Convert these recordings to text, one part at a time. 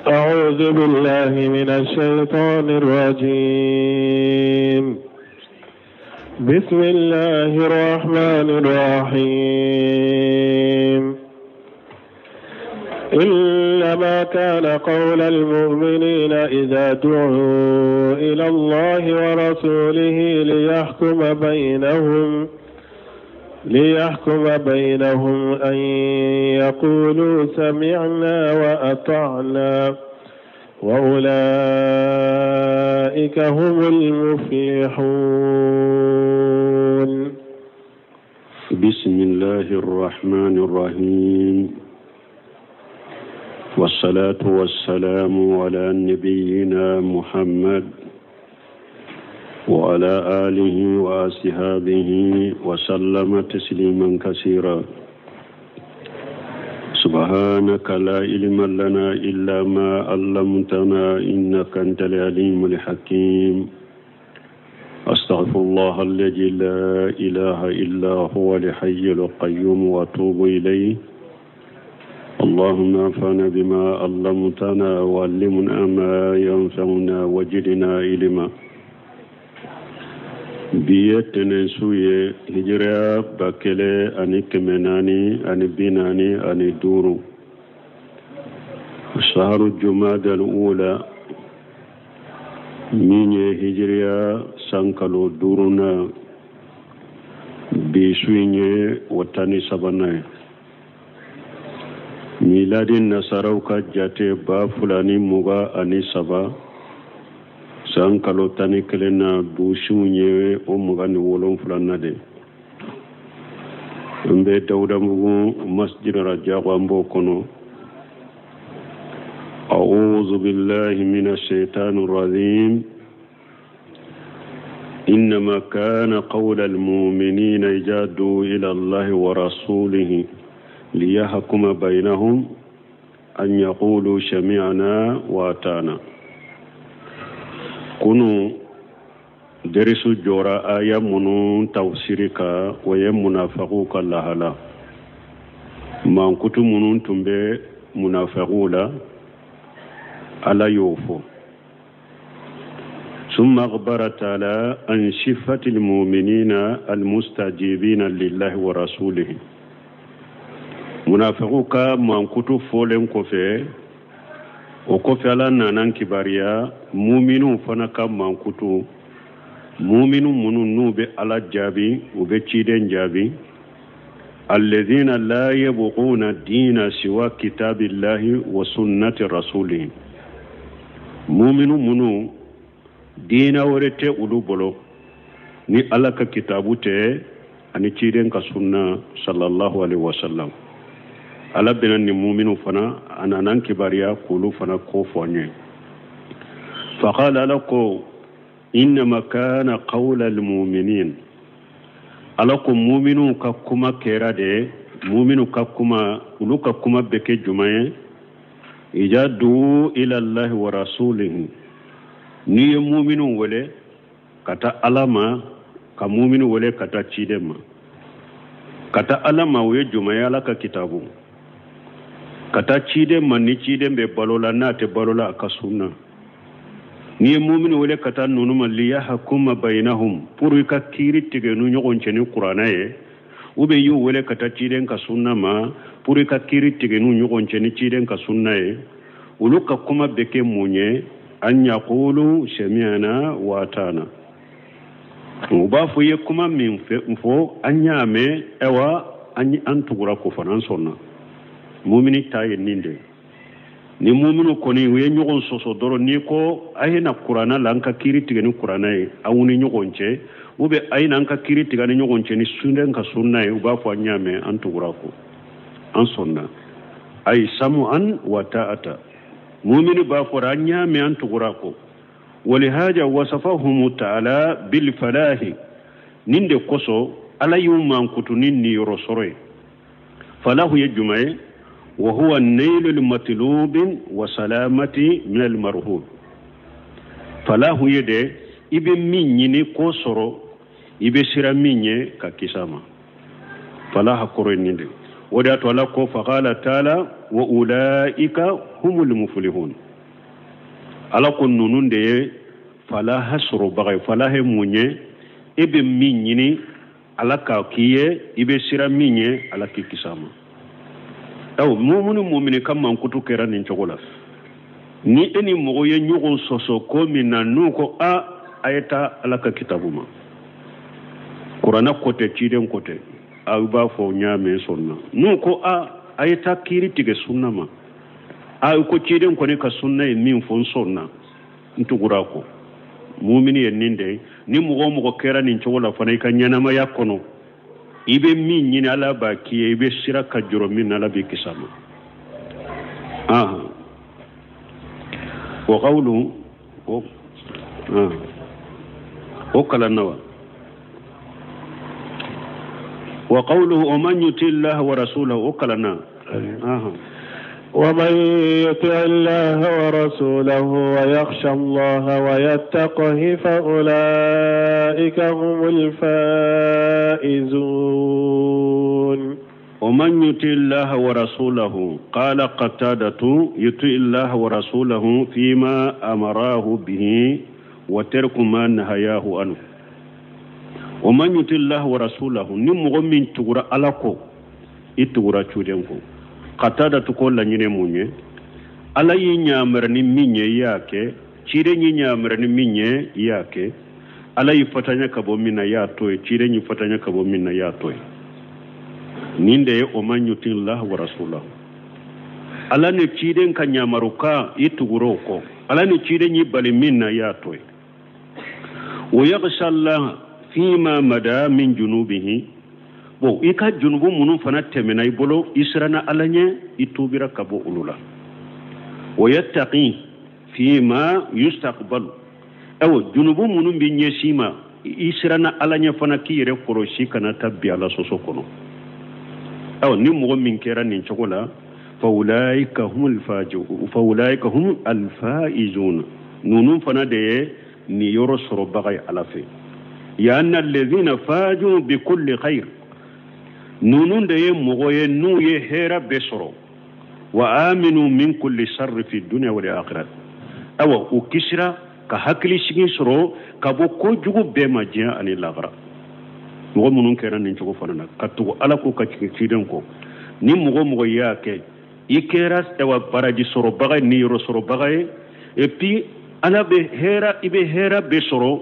أعوذ بالله من الشيطان الرجيم. بسم الله الرحمن الرحيم. إنما كان قول المؤمنين إذا دعوا إلى الله ورسوله ليحكم بينهم أن يقولوا سمعنا وأطعنا وأولئك هم المفلحون. بسم الله الرحمن الرحيم، والصلاة والسلام على نبينا محمد وعلى آله وأصحابه وسلم تسليما كثيرا. سبحانك لا علم لنا إلا ما علمتنا إنك أنت العليم الحكيم. أستغفر الله الذي لا إله إلا هو الحي القيوم وأتوب إليه. اللهم انفعنا بما علمتنا وعلمنا ما ينفعنا وزدنا علما. بيتنا سوية هجرة بكلة أني كمناني أني بيناني أني دورو. شهر الجمادى الأولى ميني هجرة سانكالو دورونا بيسويني وطاني سباناي. ميلادي نصاروكا جاتي با فلاني موغا أني سبا سانكالو تاني كلنا بوشوني ومغاني ولون فلانا دي. مبي داودا مغو مسجد رجاق وامبو كونو. أعوذ بالله من الشيطان الرجيم. إنما كان قول المؤمنين إذا دعوا إلى الله ورسوله ليحكم بينهم أن يقولوا سمعنا وأطعنا. كونوا درسوا جورا آية منون تفسيرك ويمنافقوك الله لا ما كنتم منون تنبي منافقولا على يوفو. ثم أخبر تعالى عن صفة المؤمنين المستجيبين لله ورسوله. منافقوك ما كنتم فولن كفي وكفي على نانان كباريا مؤمنون فنكا ما كنتم مؤمنون منون نوبي على جابي وبتشيدن جابي الذين لا يبغون الدين سوى كتاب الله وسنة رسوله. مؤمنون منو دين ورته أولو ni ala ka kitabu te ani ciiden ka sunna sallallahu alaihi wasallam. ala bena ni mu'minu fana ananan kibariya kulu fana ko fonye. faqala lako innama kana qawla almu'minin. alako mu'minu ka kuma kera de mu'minu ka kuma ulu ka kuma beke jumaye ijadu ila Allah wa rasulihi. ni mu'minu wale kata alama ka mu'minu wale kata cidema kata alama we jumaye ala ka kitabu kata cidema ni cidembe balola nate balola ka sunna. ni mu'minu wale kata nunuma liyahkuma bainahum pour ka kiri tige nu nyogon ceni qur'ana ye ube yu wale kata ciden ka sunna ma pour ka kiri tige nu nyogon ceni ciden ka sunna ye uluka kuma beke munye an yaqulu sami'na wa atana. ubafu ye kuma min fo anyame ewa an tugura ko fanan sonna mu'mini taye ninde ni mu'minu koni we nyogon soso doro ni ko ayina qur'ana lanka kiri tigani qur'ana e awuni nyogonche ube ayina anka kiri tigani nyogonche ni sunden ka sunna e ubafu anyame an tugura ko an sonna ay samu'an wa ta'ata. mu'minu ba fo anyame an tugura ko. ولهذا وصفهم تعالى بالفلاح نند قصو على يوم من كتنين رسول فلاح يجمع وهو النيل المطلوب وسلامة من المرهوب. فلاح يدي ابن مني قصر ابن سر مني ككسامة فلاح قرن نند. ودعت لكم فقال تعالى وأولئك هم المفلحون. ala ko nunun de fala hasro bagay fala he munye ibe minyini ala ka kiye ibe sira minye ala ki kisama taw mu'mini kam man kutu kera nin chogola ni eni mogo ye nyugo soso ko minna nuko a ayata ala ka kitabuma qur'ana kote ciden kote ba fo nyame sunna nuko a ayata kiri tige sunna ma ko ciden ko ne ka sunna e min fon sunna ntugura ko mu'mini en ninde ni mogo kera nin chogola fana ka nyanama yakono ibe min nyina ala ba kiye ibe sira ka juro min ala bi kisama wa qawlu وقال النوى وقوله ومن يطع الله ورسوله وقال النوى ومن يطع الله ورسوله ويخشى الله ويتقه فأولئك هم الفائزون ومن يطع الله ورسوله قال قتادة يطع الله ورسوله فيما أمراه به وترك ما نهياه عنه ومن يطع الله ورسوله نمغ من تغرى ألاكو إتغرى تشودنكو قتادة تقول لنين مونيه ala yi nyamar ni minye yake chire ni nyamar ni minye yake ala yi fatanya kabo mina ya toy chire ni fatanya kabo mina ya toy ninde o manyutillah wa rasulahu ala ne chire kan nyamaruka ituguro ko ala ne chire ni bali mina ya toy wa yaghsha Allah fima mada min junubihi bo ika junubu munun fana temena ibolo israna alanye itubira kabo ulula ويتقي فيما يستقبل أو جنوب منهم بنيسيما إسرنا على نفنا كير كروشي كنا تبي على سوسكونو أو نمو من كيران نشكولا فأولئك هم الفائزون نونم فنا ده نيورس ربعي على في يعني الذين فاجوا بكل خير نونم ده مغوي نو يهرا بسرو وآمنوا من كل شر في الدنيا والآخرة أو وكسرة كهكلي شيء سرو كابو كوجو بما جاء عن الآخرة مغمون كيران نشوف فلنا كتو على كو كتيرنكو نمغو ياك إكراس أو بارجي سرو بعي نيرو سرو بعي إبي أنا بهرا بسرو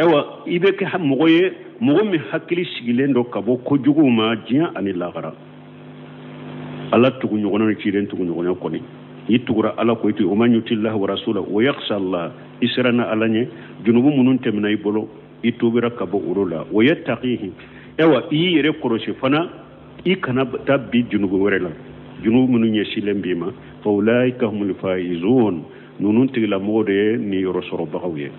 أو إبي كهم مغمي هكلي شيء لندو كابو كوجو ما جاء عن الآخرة Allah tugu ñogono ciiden tugu ñogono koni yitugura ala ko iti uman yutillah wa rasulahu wa yakhsha Allah israna alanye junubu munun temna ibolo itubira kabo urula wa yattaqihi ewa yire koroshi fana ikana tabbi junubu werela junubu munun yeshilen bima fa ulaika humul faizun nunun tigla mode ni rosoro bagawiye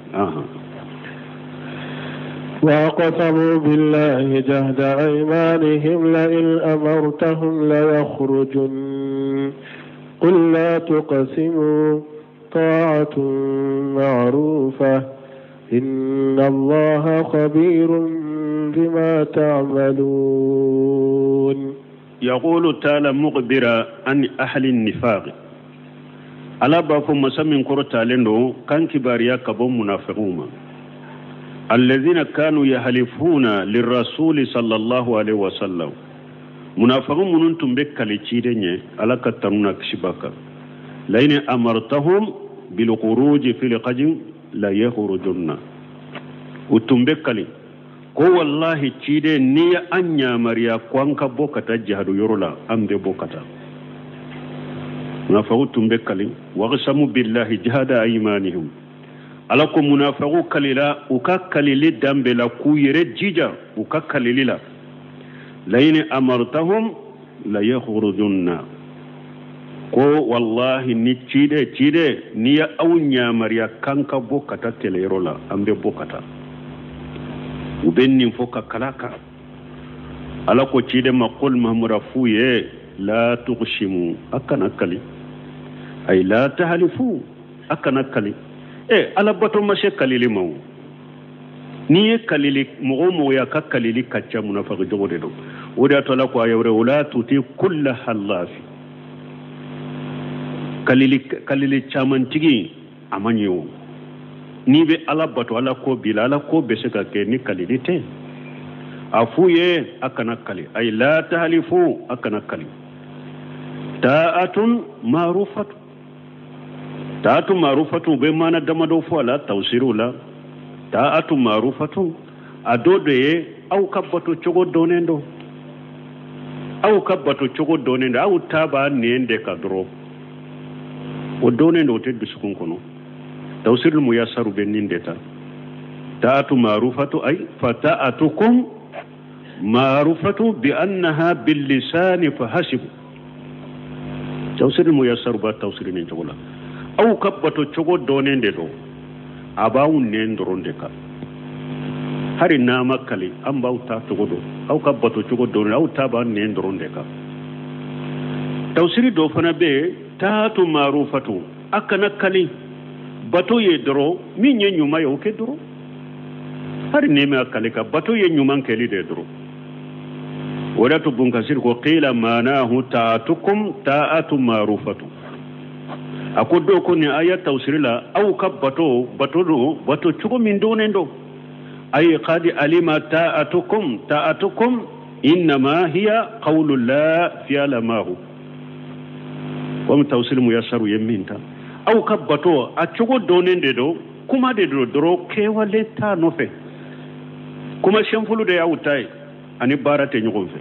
وأقسموا بالله جهد أيمانهم لئن أمرتهم ليخرجن قل لا تقسموا طاعة معروفة إن الله خبير بما تعملون يقول تعالى مخبرا عن أهل النفاق على باب مسمى كرة لندو كان كباريا كبوم منافقون الذين كانوا يحلفون للرسول صلى الله عليه وسلم منافقون منتم بكاليتشيدني على كترنا كشباكا لين أمرتهم بالخروج في القجم لا يخرجون وتم بكالي كو والله تشيدي نيا أنيا مريا كوانكا بوكتا جهد يرولا أمد بوكتا منافقون تم بكالي وقسموا بالله جهد أيمانهم alako munafiqu kalila uka kalili dambela ku yere jija uka kalilila layni amartahum la yakhrujunna ko wallahi ni chide ni ya awnya mariya kanka bokata telerola ambe bokata ubenni foka kalaka alako chide maqul mahmurafu ye la tuqshimu akana kali ay la tahlifu akana kali ala bato mashe kalili mawu ni kalili mo ya ka kalili kacca munafiq jogode do wada to la ko ayawre wala tuti kullu halaf kalili chamantigi amanyo ni be ala batu ala ko bila ala ko be se ka ke ni kalilite afuye akana kali ay la tahlifu akana kali ta'atun ma'rufatu be mana damado fo ala tawsirula ta'atu ma'rufatu adode au kabbato chogo donendo au taba nende kadro o donendo te bisukun kono tawsirul muyassaru benindeta ta'atu ma'rufatu ay fata'atukum ma'rufatu bi annaha bil lisan fahasib tawsirul muyassaru ba tawsirin ni jogola au kabbato chogo donende do abawu nendronde ka hari na makali an bauta togodo au kabbato chogo donende au taba nendronde ka tawsiri do fana be ta'atu ma'rufatu akana kali bato ye doro min ye nyuma yo ke doro hari neme akale ka bato ye nyuma keli de doro wala to bun kasir ko qila manahu ta'atu ma'rufatu akodo ko ni ayat tawsirila au ka bato chugo min donendo ay qad alima ta'atukum inma hiya qawlu la fi alamahu wa tawsir muyassaru yeminta au kabbato a chogo donende do kuma de do doro kewale ta nofe kuma shenfulu de yawtai ani barate nyugo fe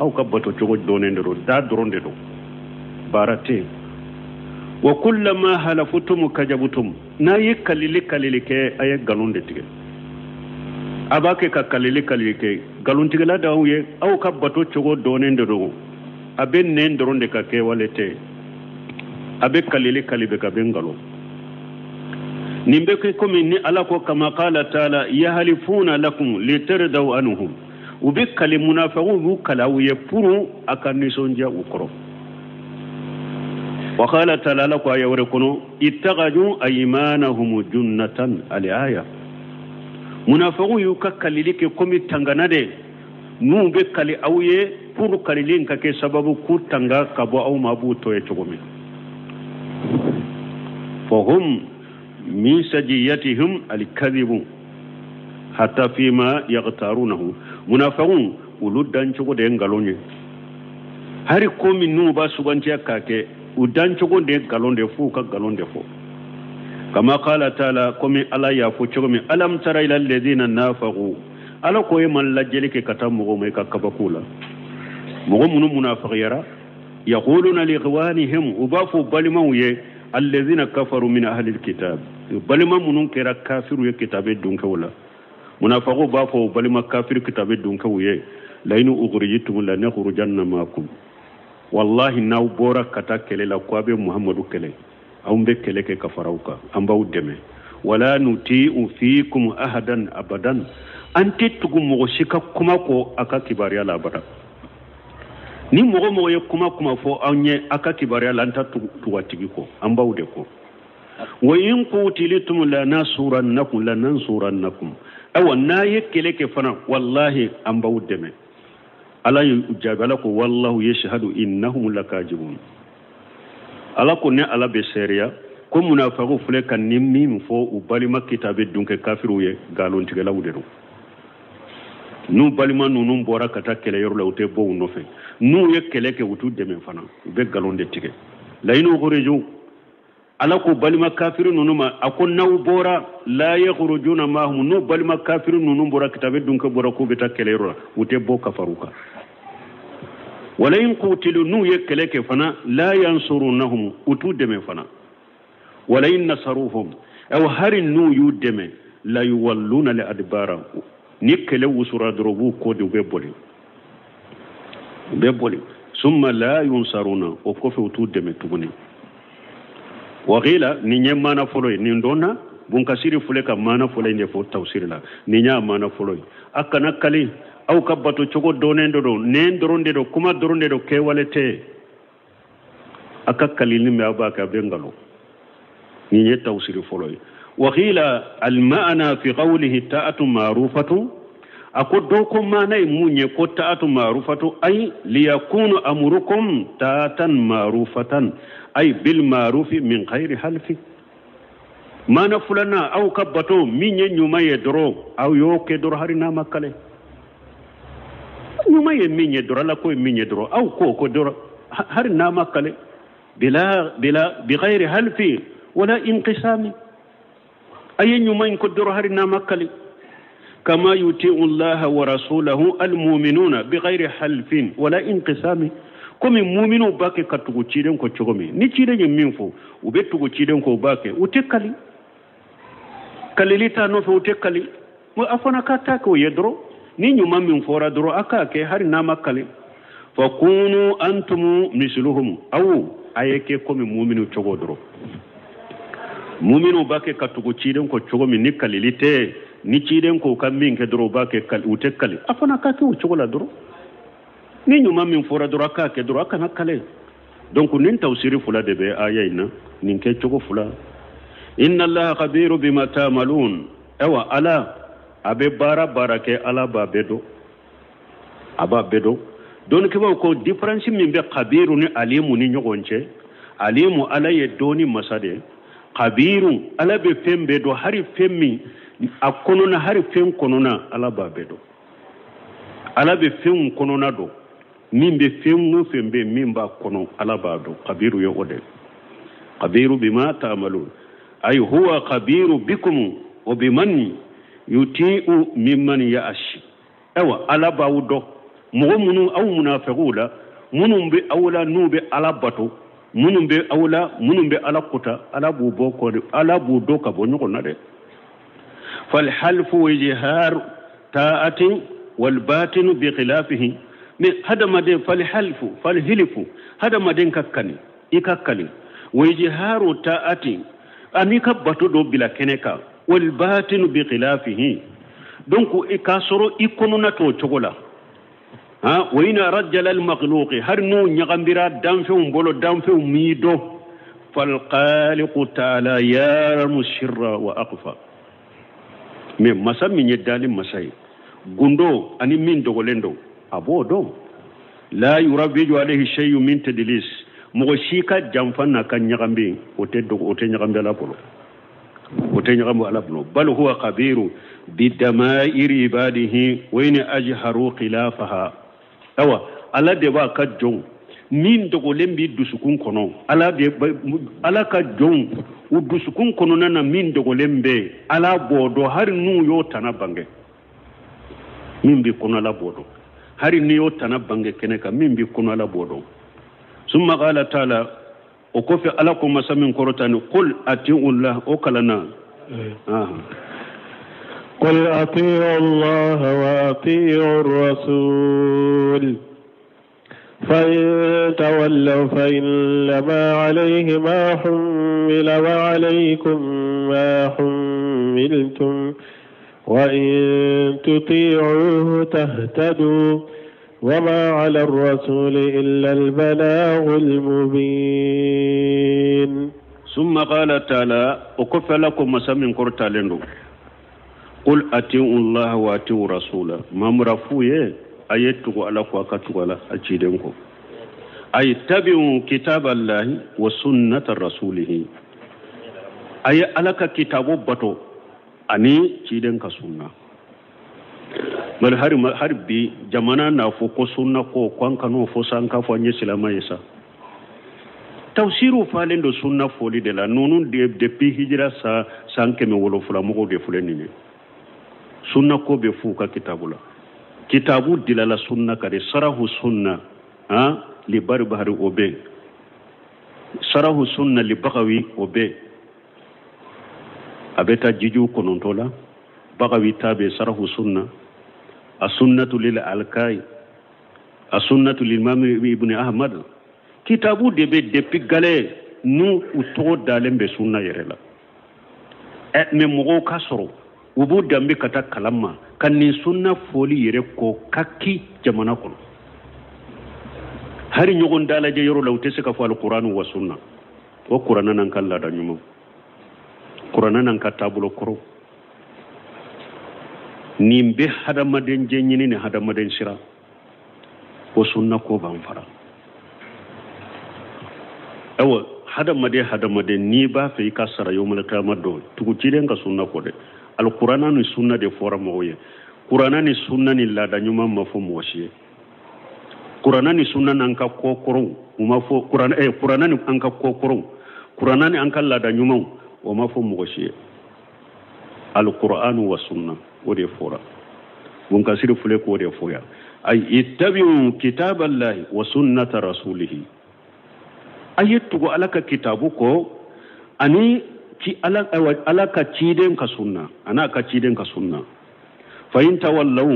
au kabbato chogo donende do da doronde do barate wa kullama halafutum kajabutum na yikalili ke ay galonde tige abake ka kalili ke galontige la dawye au kabbato chogo donende do aben nen doronde ka kewale te abe kalili kalibe ka bengalo nimbe ko komi ni ala ko kama qala taala yahlifuna lakum litardaw anhum ube kali munafiqun kalaw yafuru akan sonja ukoro wa qala taala la ko ayawre kono ittaqaju aymanahum junnatan al-aya munafiqun yuka kalili ke komi tanganade nu be kali awye pour kalilin ka ke sababu ku tanga kabo aw mabu to e chogomi فهم من سجيتهم الكذب حتى فيما يغتارونه منافقون ولدان چوغو de ngalonye hari komi nu ba subantiya kake udan chogo de galonde fu ka galonde fu kama qala taala komi ala ya fu chogo mi alam tara ila alladhina nafaqu ala ko man lajjeli ke katamu go me ka kabakula mo munu munafiq yara yaquluna liqwanihim ubafu balimawiye الذين كفروا من أهل الكتاب بلما منون كرا كافر يكتاب دونك ولا منافقوا بافو بلما كافر كتاب دونك ويه لين أخرجتم لنخرجن معكم والله ناو بورا كتا كلي لقواب محمد كلي أم بكلي كفروك أم باو دمي ولا نطيع فيكم أحدا أبدا أنت تقوم مغشيكا كماكو أكا كباريا لابدا ni mogo ye kuma fo anye aka kibariya lanta tuwatigi ko an bawde ko wa in qutilitum la nansurannakum aw na yekele ke fana wallahi an bawde me ala yujabala ko wallahu yashhadu innahum lakajibun ala ko ne ala be seriya ko munafiqu fule kan nimmi fo u balima kitabe dunke kafiru ye galon tigala wudero nu balima nunu bora kata kele yor la ute bo no fe nu ye kele ke wutu deme fana be galonde tige layinu khuruju ala ko balima kafiru nunu ma akon naw bora la yakhrujuna ma hum nu balima kafiru nunu bora kitabe dunka bora ko beta kele yor ute bo kafaruka wala in qutilu nu ye kele ke fana la yansurunhum utu deme fana wala in nasaruhum aw harin nu yu deme la yuwalluna li adbara ni kele wusura drobu ko de beboli summa la yunsaruna o ko fe wutu deme tuguni wa qila ni nyemana foloy ni ndona bun kasiri fule ka mana foloy ne fo tawsir la ni nya mana foloy akana kali aw kabbato chogo donendo do nen doronde do kuma doronde do ke walete akakali ni me abaka bengalo ni nye tawsir foloy وقيل المعنى في قوله تاءة معروفة أكدوكم معنى مني تاءة معروفة أي ليكون أمركم تاءة معروفة أي بالمعروف من غير حلف mana fulana au kabato minye nyuma ye doro au yoke doro harina makale nyuma ye minye doro la ko minye doro au ko doro harina makale bila bighairi halfi wala inqisami ay nyuma ko doro harina makale kama yuti'u Allah wa rasulahu almu'minuna bighairi halfin wala inqisami komi mu'minu bake katugo ciden ko chogomi ni ciden minfo ube tugo ciden ko bake utekali kalilita no fe utekali mo afana kata ko yedro ni nyuma min fora dro aka ke hari na makale fakunu antum misluhum aw ayeke komi mu'minu chogo dro mu'minu bake katugo ciden ko chogomi ni kalilite ni ciden ko kamin ke dro bake utekali afana kata ko chogo la dro ni nyuma min fora dro aka ke dro aka nakale donc nin tawsiri fula de be ayayna nin ke chogo fula inna allaha khabiru bima ta'malun ewa ala abe barake ala babedo aba bedo don ke ko difference min be khabiru ni alimu ni nyogonche alimu ala ye doni masade khabiru ala be fembe do hari femmi akonona hari fem konona ala babedo ala be fem konona do min be fem no fembe min ba kono ala bado khabiru yo ode khabiru bima ta'malun ay huwa khabiru bikum wa biman yuti'u mimman ya'ash awa ala bawdo mu'minu aw munafiqula munum be awla nube ala bato munum be awla munum be ala quta ala bubo ko ala budo ka bonyo ko nade fal halfu wajhar ta'ati wal batin bi khilafihi me hada made fal halfu fal hilfu hada maden kakkani ikakkali wajharu ta'ati anika bato do bila keneka wal batin bi khilafihi donc ikasoro ikonuna to chogola ha wayna rajala al makhluq harnu nyagambira damfe mbolo damfe mido fal qaliqu ta'ala ya musirra wa aqfa me masami nyedali masai gundo ani min dogolendo abodo la yurabiju alayhi shay'un min tadlis mo shika jamfanna kan nyagambe ote nyagambe la polo ote nyagambe ala polo bal huwa khabiru bidama'iri ibadihi wa in ajharu khilafaha awa ala de ba ka jon min dogo lembi dusukun kono ala de ala ka jon u dusukun kono na min dogo lembe ala bodo har nu yo tanabange min bi kono ala bodo hari ni yo tanabange keneka min bi kono ala bodo ثم قال تعالى وكفي علىكم مسامين كرتان قل أطيعوا الله وكلنا قل أطيعوا الله وأطيعوا الرسول فإن تولوا فإنما عليه ما حمل وعليكم ما حملتم وإن تطيعوه تهتدوا وما على الرسول إلا البلاغ المبين ثم قال تعالى وكف لكم مسامين كرتالندو قل أطيعوا الله وأطيعوا الرسول ما مرفوه أيتوا على وقتوا على أجيدنكم أي تبعوا كتاب الله وسنة رسوله أي ألك كتاب بطو أني جيدنك سنة bal harbi jamana na fo ko sunna ko kwanka no fo sanka fo nye silama yesa tawsiru falen do sunna foli de la nonu depuis hijra sa sanke me wolo fula mo de fuleni ni sunna ko be fuka kitabula kitabu dilala sunna kare sarahu sunna ha li barbahari obe sarahu sunna li bagawi obe abeta jiju konontola bagawi tabe sarahu sunna السنة للألكاي السنة للإمام ابن أحمد كتابو دبي غالي نو وتو دالم بسنة يرلا من مغو كسرو وبو دامبي كتا كلامما كان سنة فولي يركو كاكي جمانا كون هاري نيغون دالا جي يرو لو تسكا فو القرآن والسنة وقرآن نانكال لا دا نيمو قرآن نانكا تابلو كرو nimbe hadamaden jenyini ne hadamaden sira o sunna ko ban fara awa hada made ni ba fe ka sara yomul qiyamah do tugu ciiden ka sunna ko de alqur'ana ni sunna de fora moye qur'ana ni sunna ni la da nyuma mafum wasiye qur'ana ni sunna nan ka kokoro uma fo qur'ana ni an ka kokoro qur'ana ni an ka la da nyuma o mafum wasiye alqur'anu wa sunna o de fora won ka sir fule ko de foya ay ittabi'u kitaballahi wa sunnata rasulih ayatu alaka kitabu ko ani ci alaka ciden ka sunna ana ka ciden ka sunna fa in tawallaw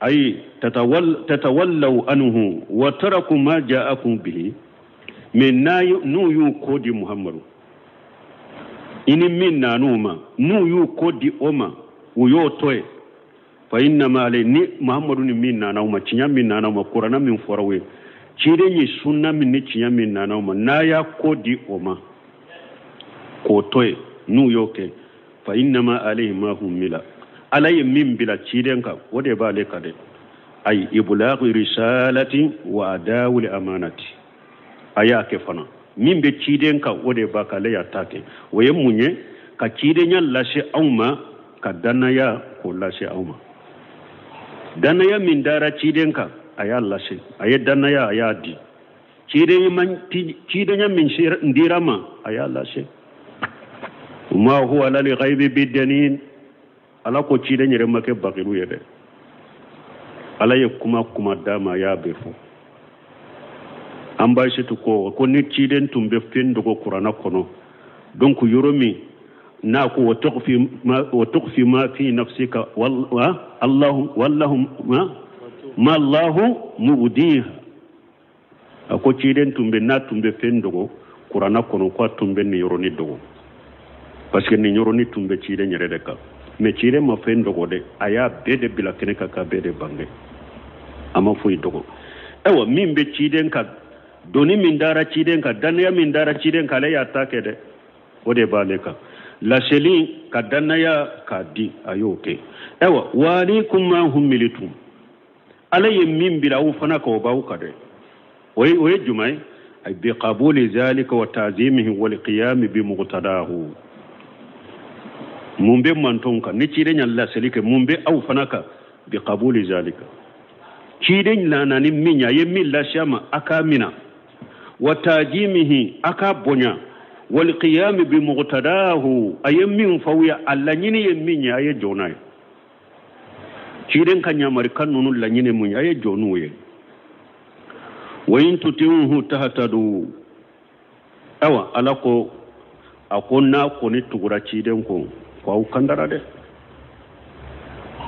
ay tatawallaw anhu wa taraku ma ja'akum bihi min nuyu kodi muhammadu ini min nanuma nuyu kodi oma uyo toy fa inna ma ni muhammadu ni min nanuma cinya min nanuma qur'ana min forawe ciden yi sunna min ni cinya min nanuma naya kodi oma ko toy nuyo ke fa inna ma alayhi ma humila alay min bila ciden ka wode ba le kade ay iblaghi risalati wa adawul amanati aya ke fana min be ciden ka wode ba ka le ya take waye munye ka ciden yan lashe auma ka danaya ko lashe auma danaya min dara ciden ka aya lashe aye danaya aya di ciden yan min shir ndirama aya lashe ma huwa lal ghaibi bidanin ala ko ciden yere make bakiru yede ala ye kuma dama ya befo an ba shi to ko ni ciden tumbe fendo ko qur'ana kono donc yoromi na ko wa tukhfi ma fi nafsika wallahu ma Allahu mubdiha ko ciden tumbe na tumbe fendo ko qur'ana kono ko tumbe ni yoroni dogo parce que ni yoroni tumbe ciden yere de ka me cire ma fen dogo de aya bede bila kene ka bede bange ama fuyi dogo ewa min be ciden ka doni min dara ciden ka danaya min dara ciden ka le ya take de ode bale ka la sheli ka danaya ka di ayoke ewa walikum ma humilitum alaye min bila u fana ko bawu ka de way jumai ay bi qabuli zalika wa ta'zimihi wal qiyam bi muqtadahu mumbe mantonka ni ciden yalla selike mumbe aw fanaka bi qabuli zalika ciden lana ni minya yemmi la shama akamina wa tajimihi akabonya wal qiyam bi muqtadahu ayemmi fawiya allanyini yemminya ay jonay ciden kanya mari kannunu lanyine munya ay jonuye wa in tutihu tahtadu awa alako akonna ko ni tugura ciden ko ko kandara de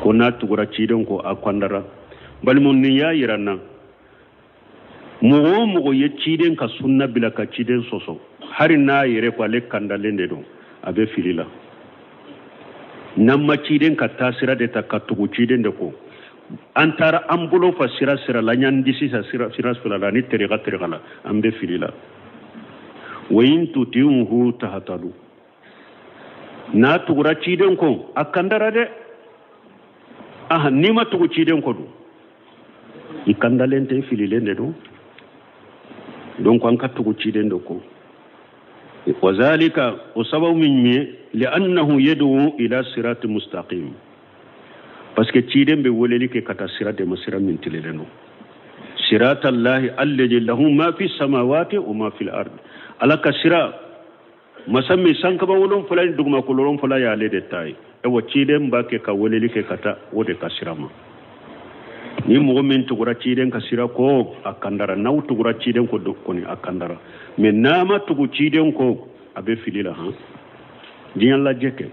ko na tugura ciden ko akandara bal mun ni ya yiranna mo ye ciden ka sunna bila ka ciden soso hari na yire ko le kandalende do abe filila namma ciden ka tasira de ta ka tugu ciden de ko antara ambulo fa sira la nyandi sisa sira la ni teriga la ambe filila wayin tutihu tahtadu na tugura ciden ko akandara de nima tugu ciden ko do ikandalente fililende do donc an ka tugu ciden do ko wazalika usabaw minni li'annahu yad'u ila siratin mustaqim parce que ciden be woleli ke kata sirate masira min tileleno siratallahi alladhi lahu ma fi samawati wa ma fil ard alaka sira masami sankaba wolon fulani duguma ko lolon fula ya le detay e wo ciden ba ke ka woleli ke kata wode ka sirama ni mo min tugura ciden ka sira ko akandara naw tugura ciden ko dokkoni akandara me nama tugu ciden ko abe filila diyan la jeke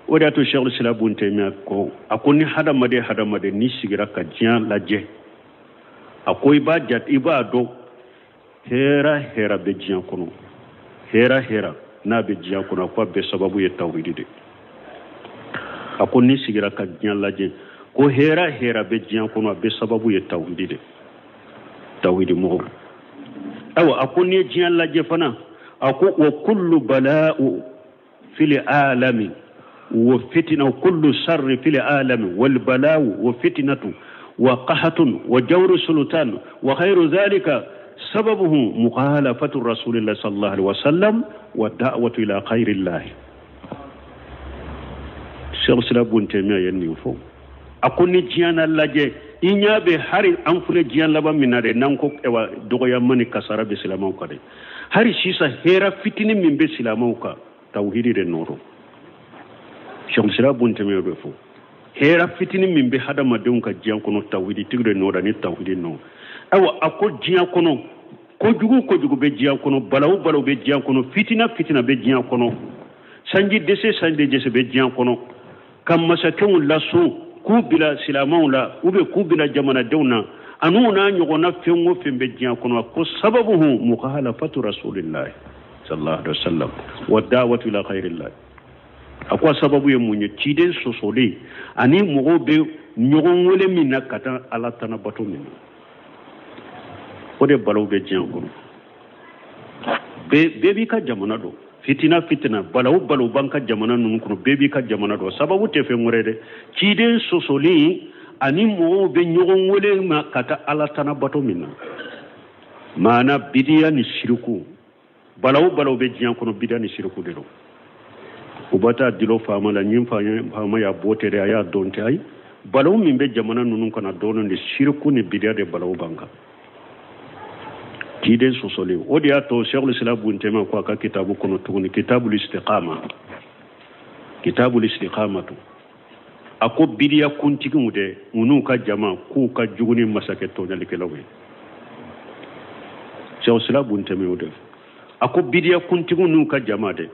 wada to Cheikh Islam Ibn Taymiyyah ko akoni hadamade ni sigira ka diyan la je akoy ba jat ibado hera be diyan kono hera na be diyan kono ko be sababu ye tawhid de akoni sigira ka diyan la je ko hera be diyan kono be sababu ye tawhid de tawhid mo awa akoni diyan la je fana ako wa kullu bala'u fil alami wa fitna kullu sharri fil alami wal bala'u wa fitnatu wa qahatun wa jawru sultan wa khayru dhalika سببه مخالفة رسول الله صلى الله عليه وسلم والدعوة إلى خير الله شيخ الإسلام ابن تيمية ينفو أكون جيانا لاجي إنيا بحري أنفل جيان لبا من نار نانكو إوا دوغيا ماني كسارة بسلامو كده هاري شيسا هيرا فتنة من بسلامو كا توحيد النورو شيخ الإسلام ابن تيمية ينفو هيرا فتنة من بهذا ما دون كجيان كنو توحيد تغير النورا ني توحيد النور أو أكو جيان كنو kojugu be jiyan kono balaw be jiyan kono fitina be jiyan kono sanji dese be jiyan kono kam masakun lasu ku bila silamaw la ube ku bila jamana dawna anuna nyogona fengo fembe jiyan kono ko sababuhu mukhalafatu rasulillah sallallahu alaihi wasallam wa da'watu ila khairillah akwa sababu ye munye tiden sosole ani mogo be nyogon wole minna kata ala tana bato minna ode balaw be jiyan kono bebi ka jamana do fitina balaw banka jamana nun kono bebi ka jamana do sababu te fe ngorede ciden sosoli ani mo be nyogon wole ma kata ala tana bato minna mana bidiya ni shirku balaw be jiyan kono bidiya ni shirku de do ubata dilo fama la nyim fama ya botere ya donte ay balaw min be jamana nun kono dono ni shirku ni bidiya de balaw banka kiden sosole odi ato Sheikhul Islam Ibn Taymiyyah kwa ka kitabu kono tuguni kitabul istiqama to ako bidiya kuntigi mude unu ka jama ku ka juguni masake to nyalike lawe Sheikhul Islam Ibn Taymiyyah de ako bidiya kuntigi unu ka jama de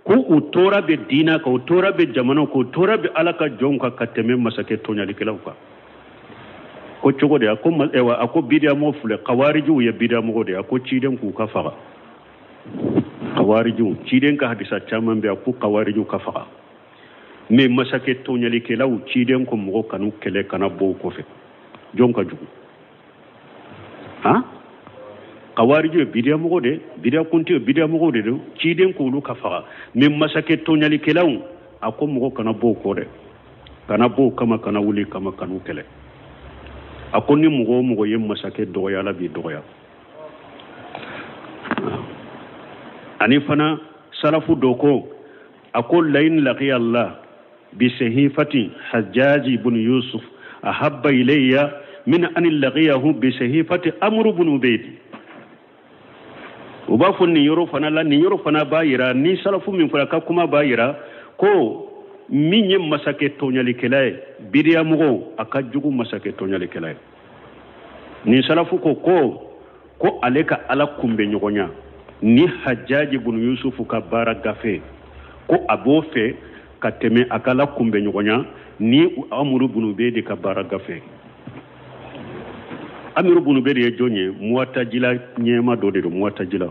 ko utora be dina ka utora be jamana ko utora be alaka jonka kateme masake to nyalike lawe ko cogo de ako ewa ako bidia mo fule qawariju ya bidia mo de ako ciden ku kafaga qawariju ciden ka hadisa chaman be ako qawariju kafaga me masake to nyali ke law ciden ko mo kanu kele kana bo ko fe jonka jugu ha qawariju bidia mo de bidia kunti bidia mo de ciden ko lu kafaga me masake to nyali ke law ako mo kana bo ko de kana bo kama kana wuli kama kanu kele akoni mugo yem masake doya la bi doya ani fana salafu doko akol lain laqi Allah bi sahifati Hajjaj ibn Yusuf ahabba ilayya min an laqiyahu bi sahifati Amr ibn Ubayd uba funni yoro fana bayira ni salafu min fara ka kuma bayira ko minye masake tonyali kelaye bidiya mugo akajugu masake tonyali kelaye ni salafu ko aleka ala kumbe nyogonya ni Hajjaj ibn Yusuf ka bara gafe ko abofe kateme akala kumbe nyogonya ni Amr ibn Ubayd ka bara gafe Amr ibn Ubayd ye jonye muwatajila nyema dode do muwatajila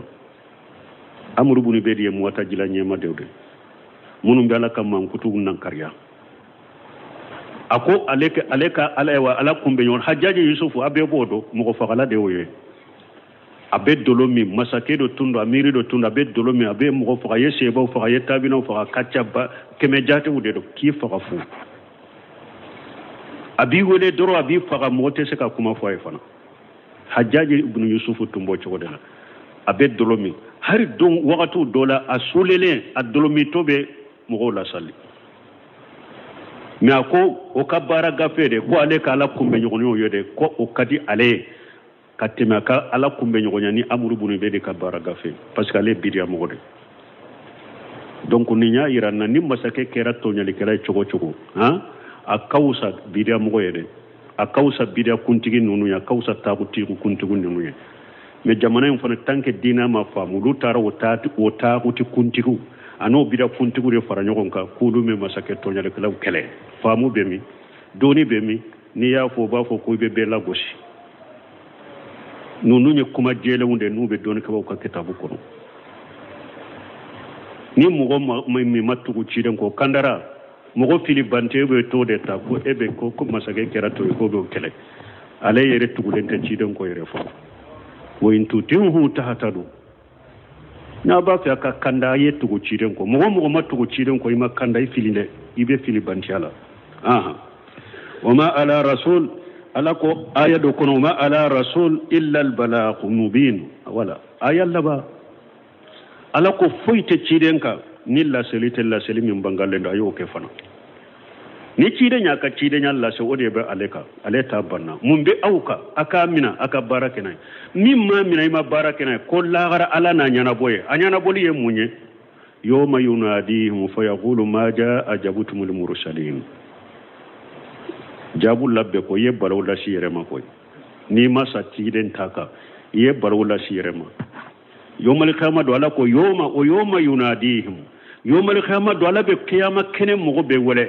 Amr ibn Ubayd ye muwatajila nyema dode munum bala kam man kutu nan karya ako aleka alaiwa ala kumbe nyon Hajjaj Yusuf abe bodo mo fagala de woye abe dolomi masake do tundo amiri do tundo abe dolomi abe mo fagaye seba fagaye tabina faga kachaba kemejate wude do ki faga fu abi wole doro abi faga mote se ka kuma foye fana Hajjaj ibn Yusuf tumbo chogodela abe dolomi hari don wakatu dola asulele adolomi tobe mo la salli mi ako o kabara gafede ko ale ka ala kumbe nyogonyo yode ko o kadi ale katema ka ala kumbe nyogonya ni Amru bunu be de kabara gafe parce que ale bidia mo gode donc ni nya irana ni masake kera to nyali kera chogo ha akausa bidia mo yede akausa bidia kuntigi nunu ya akausa tabuti kuntigu nunu ya me jamana en fona tanke dina ma famu lu tara wota uti kuntigu ano bida kuntigu re fara nyogon ka kulu me masake to nyale kala kele famu be mi doni be mi ni ya fo ba fo ko be la goshi nunu nye kuma jele wunde nube doni ka ka kitabu kono ni mugo mi matugu chiden ko kandara mugo fili bante be to de ta ko ebe ko masake kera to ko be kele ale yere tugulente chiden ko yere fo wo intu tinhu tahatadu na ba fa ka kanda ye tugu chiden ko mugo matugu chiden ko ima kanda ifilinde ibe fili bante ala aha wama ala rasul alako aya do kono ma ala rasul illa al balagh mubin wala aya laba alako foyte cidenka nilla selite la selimin bangalle ndo ayo ke fana ni cide nya ka cide nya la se ode be aleka aleta banna mumbe auka aka mina aka barake nay mimma mina ma barake nay ko la gara ala na nyana boye anyana boli ye munye yawma yunadihim fa yaqulu ma jaa ajabutumul mursalin jabul labbe ko ye baraw la shire ma koy ni ma sa ciden taka ye baraw la shire ma yawmal qiyamah do ala ko yawma yunadihim yawmal qiyamah do ala be qiyamah kene mo be wole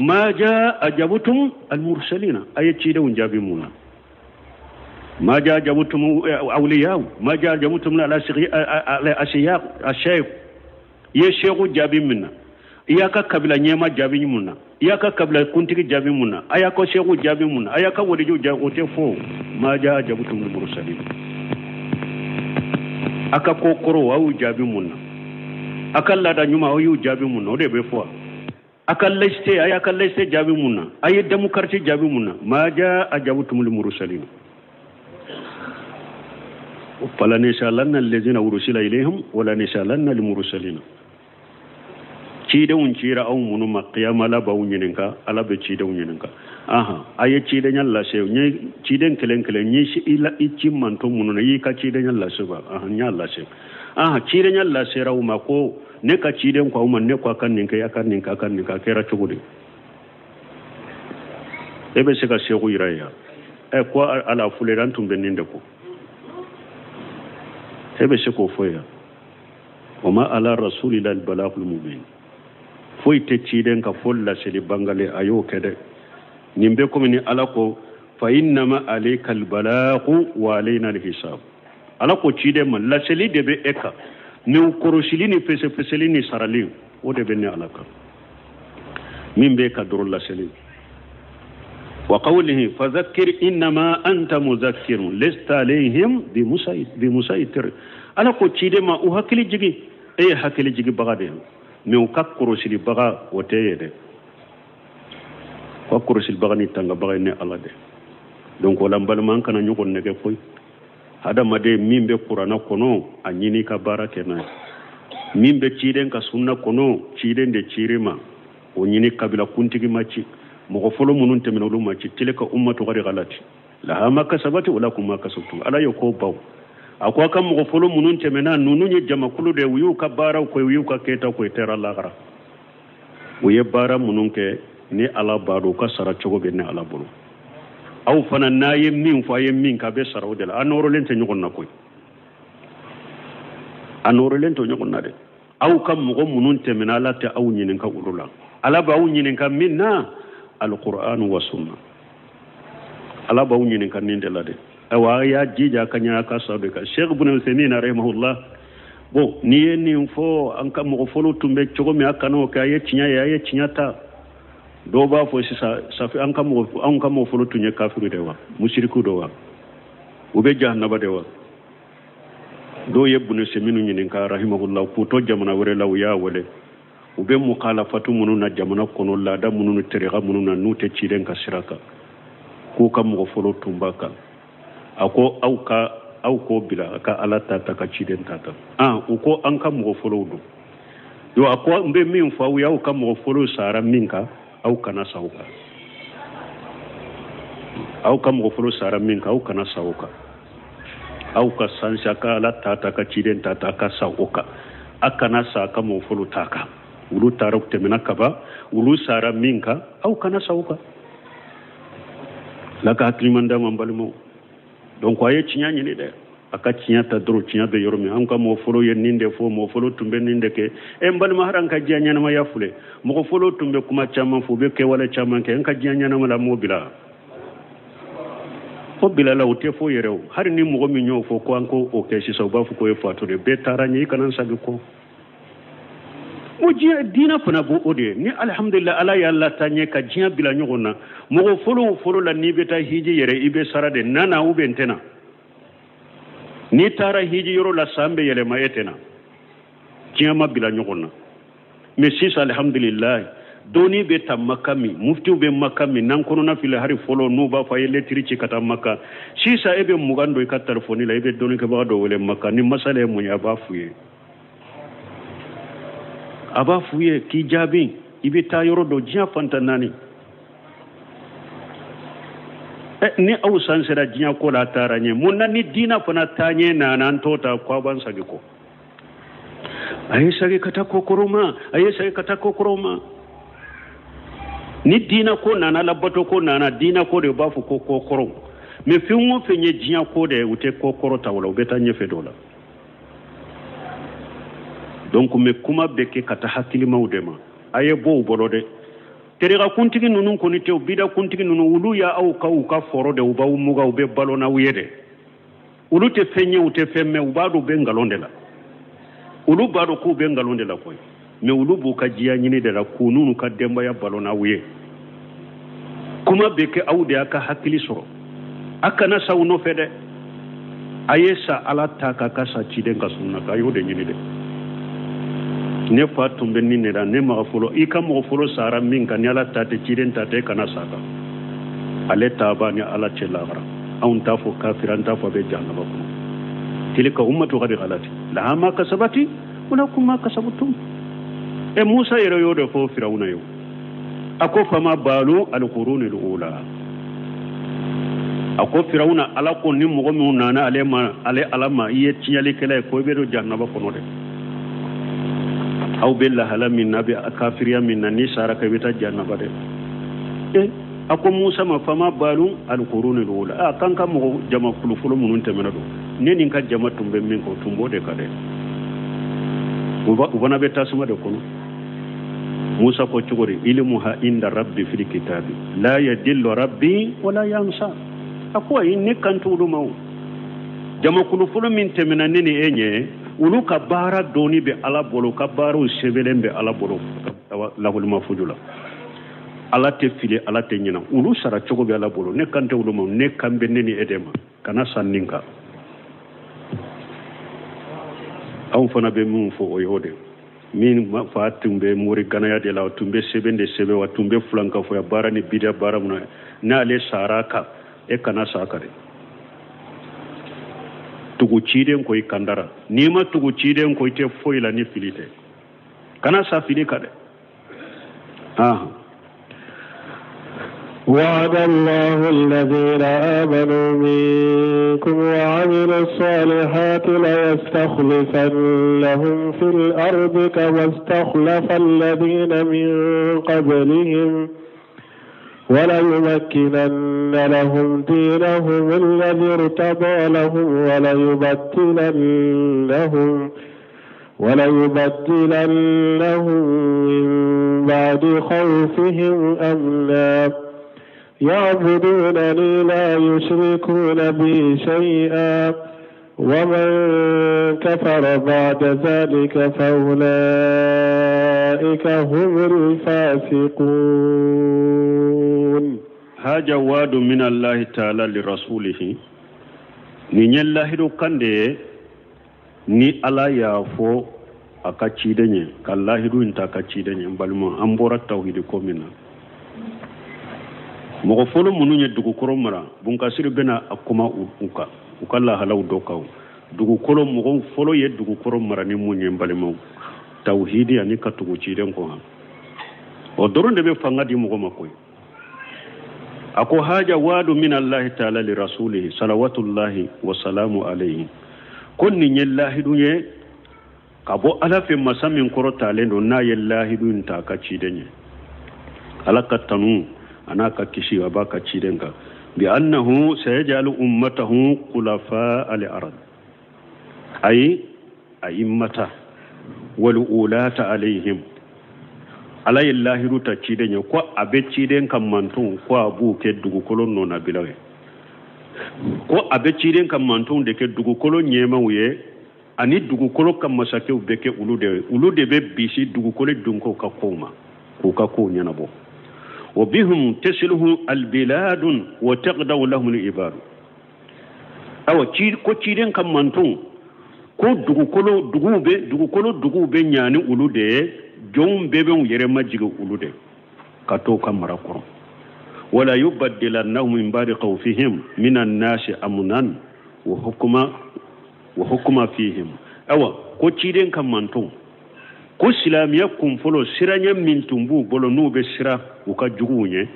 ما جاء أجابتم المرسلين أي شيء ده ونجابي مونا ما جاء أجابتم أولياء ما جاء أجابتم على أشياء الشيخ يشيخ جابي منا إياك قبل نيما جابي منا إياك قبل كنتك جابي منا إياك شيخ جابي منا إياك وليجو جابي فو ما جاء أجابتم المرسلين أكا كوكرو أو جابي منا أكا لا دنيما أو جابي منا ودي بفوا akal leste jabi munna ay demokrati jabi munna ma jaa ajabutumul mursalin fala nishalanna allazina ursila ilayhim wala nishalanna lil mursalin cide un cira aw munu maqiyama la baw nyininka ala be cide un nyininka aha ay cide nyalla sew nyi cide kelen nyi shi ila ichi manto munu yi ka cide nyalla suba aha nyalla sew aha cide nyalla seraw mako ne ka ciden kwa umman ne kwa kan ninka ya kan ninka kera chugudi ebe sika shegu iraya kwa ala fuleran tumbe ninde ko ebe siko foya wama ala rasulil balagul mubin foy te ciden ka folla seli bangale ayo kede nimbe ko ni ala ko fa innama alaykal balaghu wa alayna al hisab ala ko ciden man la seli debe eka new korosilini feselini sarali o de benni alaka min be kadrul la seli wa qawlihi fadhakkir inma anta mudhakkirun lasta alayhim bi musaytir ala ko cide ma o hakili jigi e hakili jigi bagade new kak korosili baga o teyede ko korosil bagani tanga bagane alade donc wala mbal man kana nyugo nege foy hada made mimbe qur'ana kono anyini ka barake na mimbe ciden ka sunna kono ciden de cirima o nyini kabila kuntigi machi mo folo munun temino lu machi tilka ummatu gari galati la ma kasabati wala kuma kasabtu ala yoko baw akwa kam mo folo munun temena nunu nye jama kulu de wiyu ka bara ko wiyu ka keta ko tera la gara wiye bara munun ke ni ala bado ka sara chogo be ni ala bulu aw fana naye min fa ye min ka be saraw de la anoro len te nyugon nakoy anoro len to nyugon nade aw kam mo munun temena la te aw nyinin ka ulula ala ba aw nyinin ka minna alquran wa sunna ala ba aw nyinin ka ninde la de awa ya jija kanya ka sabe ka sheikh ibn al-Uthaymeen rahimahullah bo ni ni fo an kam mo folo tumbe chogo mi akano ka ye chinya ta do ba fo sa fi an kam mo folo tunye kafiru de wa mushriku do wa ube jahannaba de wa do yebbu seminu nyinin ka rahimahullah ko to jamana wore law ya wole ube mukhalafatu mununa jamana kono la da mununu teriga mununa nute ciiden ka siraka ko kam mo folo tumbaka ako auko bila ka alata ta ka ciiden tata uko an kam mo folo do yo ako mbe min fa ya kam mo folo sara minka au kana sauka au kam go folo sara min ka au kana sauka au ka sansa ka la tata ka ciden tata ka sauka akana saka mo folo taka ulu tarok temena kaba ulu sara min ka au kana sauka la ka klimanda mambalmo donc waye cinya ni de aka cinya ta dro cinya be yoromi am ka mo folo yen ninde fo mo folo tumbe ninde ke e mbal ma haran ka jianya na ma yafule mo ko folo tumbe kuma chama fo be ke wala chama ke en ka jianya na mala mo bila fo bila la uté fo yerew har ni mo mi ñoo fo ko anko o ke ci so ba fu ko e fature be tarani kanan sabi ko o jiya dina fana bo ode ni alhamdulillah ala ya allah tanye ka jiya bila ñogona mo ko folo la ni be ta hiji yere ibe sarade nana ube ntena ni tara hiji yoro la sambe yele ma etena jiya ma bila ñogona mais si alhamdulillah doni be ta makami mufti be makami nan kono na fil hari folo no ba fa yele trici kata makka sisa ebe mugando e ka telefoni la ebe doni ke ba do wele makka ni masale mu ya ba fuye aba fuye ki jabi ibe ta yoro do jiya fantanani ni au sansera jiya ko la taranye munna ni dina fana tanye na nan tota kwa ban sage ko ayi sage kata kokoroma ni dina ko nana labato ko nana dina ko de bafu ko kokoro me finwo fenye jiya ko de ute kokoro tawla ubeta nyefe dola donc me kuma beke kata hakili maudema aye bo bolode terega kuntigi nunun ko ni te bida kuntigi nunu ulu ya au ka foro de uba umuga ube balona uyede ulu te fenye ute femme ubadu bengalondela ulu bado ku bengalondela koy me ulu buka jiya nyini de la kununu ka demba ya balona uye kuma beke aude aka hakili soro aka na sauno fede ayesa ala taka kasa chiden ka sunna ka yode nyini de ne fatum ben ni da ne ma folo ikam mo folo sara min kan yala tate chiden tate kana saka ale tabani ala chelara aun tafo kafiran tafo be jannaba ko tilka ummatu qad ghalati la ma kasabati wala kuma kasabtum e musa yero yodo fo firawna yo ako fama balu al qurun al ula ako firawna ala ko ni mo mo nana ale alama iye tinyali kala ko be do jannaba ko no de aw bella hala min nabi kafiriya min ni saraka bita jannaba de ako musa ma fama balu al qurun al ula kan kam mo jama fulu munun temena do neni ka jama tumbe min ko tumbo de kade ubana be tasuma de kono musa ko cugori ilmuha inda rabbi fil kitabi la yadillu rabbi wala yansa ako inni kantudu maw jama fulu min temena neni enye ulu ka bara doni be ala bolo ka baro sebelembe ala bolo lahul mafudula ala te fili ala te nyina ulu sara cogo be ala bolo ne kante ulu mo ne kambe neni edema kana sanninka aw fana be mun fo o yode min ma fa tumbe muri ganaya de la tumbe sebende sebe wa tumbe flanka fo ya bara ni bida bara mun na ale saraka e kana sakare tugu ciden ko ikandara ni ma tugu ciden ko te foila ni filite kana sa fili kade وعد الله الذين آمنوا منكم وعملوا الصالحات ليستخلفنهم في الأرض كما استخلف الذين من قبلهم وليمكنن لهم دينهم الذي ارتضى لهم وليبدلنهم من بعد خوفهم أمنا يعبدونني لا يشركون بي شيئا ومن كفر بعد ذلك فأولئك هم الفاسقون. هذا وعد من الله تعالى لرسوله ni Allah kande ni ala ya fo aka cidenye kallahi du inta ka cidenye balmo ambora tawhid ko mina mo folo mununye dugu koromara bunka sir bena akuma uka ukalla halaw dokaw dugu kolo mo folo ye dugu koromara ni munye balmo tawhidi ani katugu ciden ko ha o doronde be fangadi mo makoy ako haja wadu min Allah ta'ala li rasulihi salawatullahi wa salamu alayhi konni nyallahi dunye kabo ala fe masamin koro talendo na yallahi dun ta ka cidenye alaka tanu anaka kishi wa baka cidenga bi annahu sayajalu ummatahu khulafa al-ard ay a'immata wal ulata alaihim alayillahi ruta cidenye ko abe ciden kan mantun ko abu ke dugu kolon nona bilawe ko abe ciden kan mantun de ke dugu kolon nyema wuye ani dugu kolon kan masake ubeke ulude be bisi dugu kolon dunko ka koma ko ka ko nyana bo wa bihum tasluhu albiladun wa taqdaw lahum alibad awa ko ciden kan mantun ko dugu kolon dugu be nyani ulude jom bebe yere majigo ulude kato kamara koro wala yubaddilannahum min ba'di khawfihim minan nasi amnan wa hukuma fihim awa ko ciden kan manton ko silamiya kun folo siranya min tumbu bolo no be sira u ka jugunye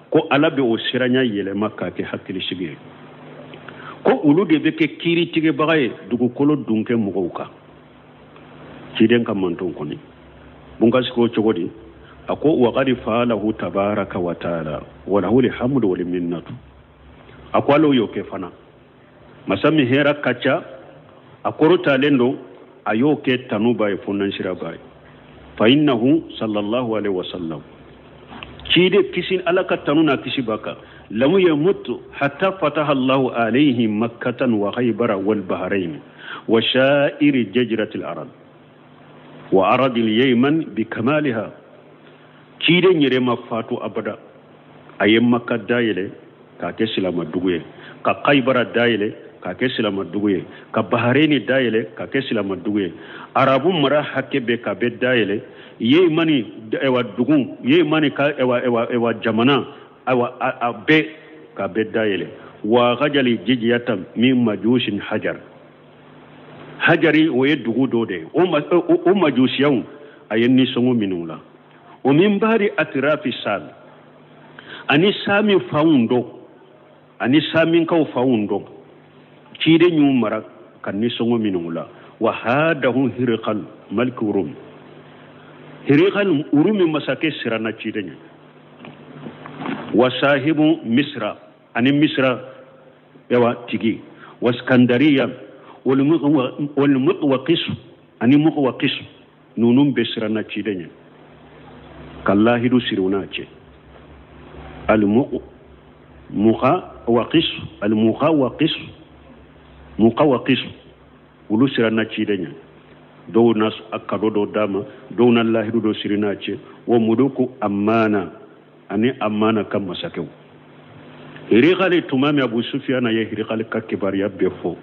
ko alabe o siranya yele makka ke hakili shige ko ulu de be ke kiri tige bagaye dugu kolo dunke mugauka ciden kan manton koni bunga siko chogodi ako wa qad fa'alahu tabaraka wa ta'ala wa lahu alhamdu wal minnatu akwalo yo ke fana masami hera kacha akoro talendo ayoke tanuba e fonnan shirabai fa innahu sallallahu alaihi wasallam cide kisin alaka tanuna kishibaka lam yamut hatta fataha Allah alaihi makkatan wa khaybara wal bahrain wa sha'ir jajrat al arab wa arad al yaman bi kamaliha cide nyere mafatu abada ayem makka dayele ka ke silama duguye ka khaybara dayele ka ke silama duguye ka bahareni dayele ka ke silama duguye arabun mara hakke be ka be dayele ye mani ewa dugun ye mani ka ewa jamana ewa abe ka be dayele wa gajali jijiyatan min majushin hajari waye dugu dode o majushiyan ayenni songo minula o min bari atrafi sal ani sami faundo ani sami kaw faundo cide ñu mara kan ni songo minula wa hadahu hirqal malik rum hirqal urumi masake sirana cide ñu wa sahibu misra ani misra yawa tigi wa skandariya wal muqawqis ani muqawqis nunum be sirana cide ñu kallahidu siruna ce al muqawqis ulu sirana cidenya do nas akado do dama do na lahidu do sirina ce wo muduku amana ani amana kam masakew hirqali tumami abu sufyan ya hirqali ka kibariya befo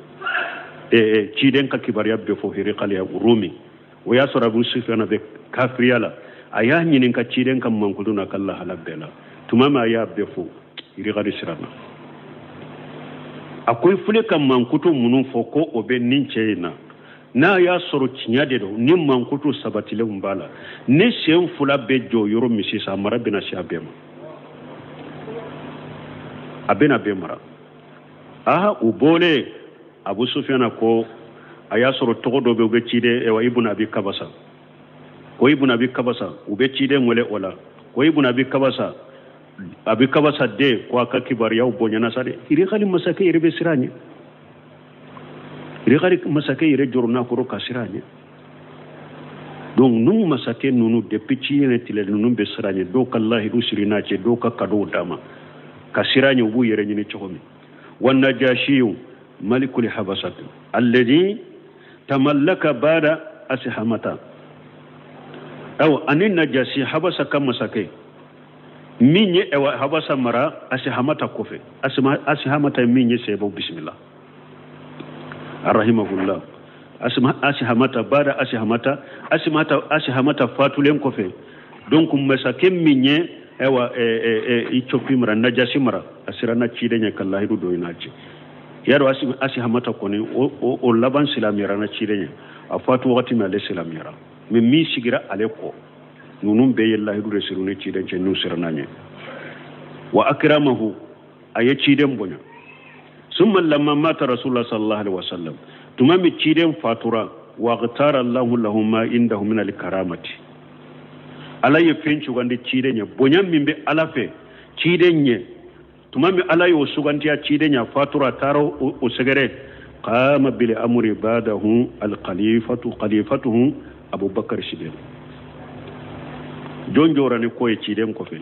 ciden ka kibariya befo hirqali ya rumi wo ya sura abu sufyan be kafriyala aya nyinin ka ciden kam mankuduna kala halabela tumami aya befo hirqali sirana akwai fule kan mankutu munun foko obe nince na ya soro cinyade do ni mankutu sabatile mbala ne shen fula bejo yoro misisa marabina shabema abena bemara aha ubole abu sufyana ko aya soro togodo be ube cide ewa ibn abi kabasa ko ibn abi kabasa ube cide ngole ola ko ibn abi kabasa de ko aka kibar yaw bonyana sade iri khali masake iri be siranye iri khali masake iri jorna ko ka siranye donc nu masake nunu de pici ne tile nunu be siranye do kallahi du sirina ce do ka kado dama ka siranye bu yere ni chomi wan najashi malikul habasat alladhi tamallaka bada ashamata aw anin najashi habasa kam masake minye ewa habasa mara asihamata kofe asihamata minye sebo bismillah arrahimahullah asihamata bada asihamata fatulen kofe donc masake minye ewa ichopi mara najasi mara asirana chidenya kallahi do inachi yaro asihamata koni o laban silamira na chidenya afatu wakati ma le silamira mi sigira aleko nunum be yallahi du resirune ciden ce nu sirnanye wa akramahu aye ciden bonya summa lamma mata rasulullah sallallahu alaihi wasallam tumami ciden fatura wa ghtara allah lahu ma indahu min al karamati alaye fenchu gande ciden nya bonya mimbe alafe ciden nye tumami alaye o sugantiya ciden nya fatura taro o segere qama bil amri badahu al khalifatuhu abubakar siddiq jonjorani koye ciden ko fen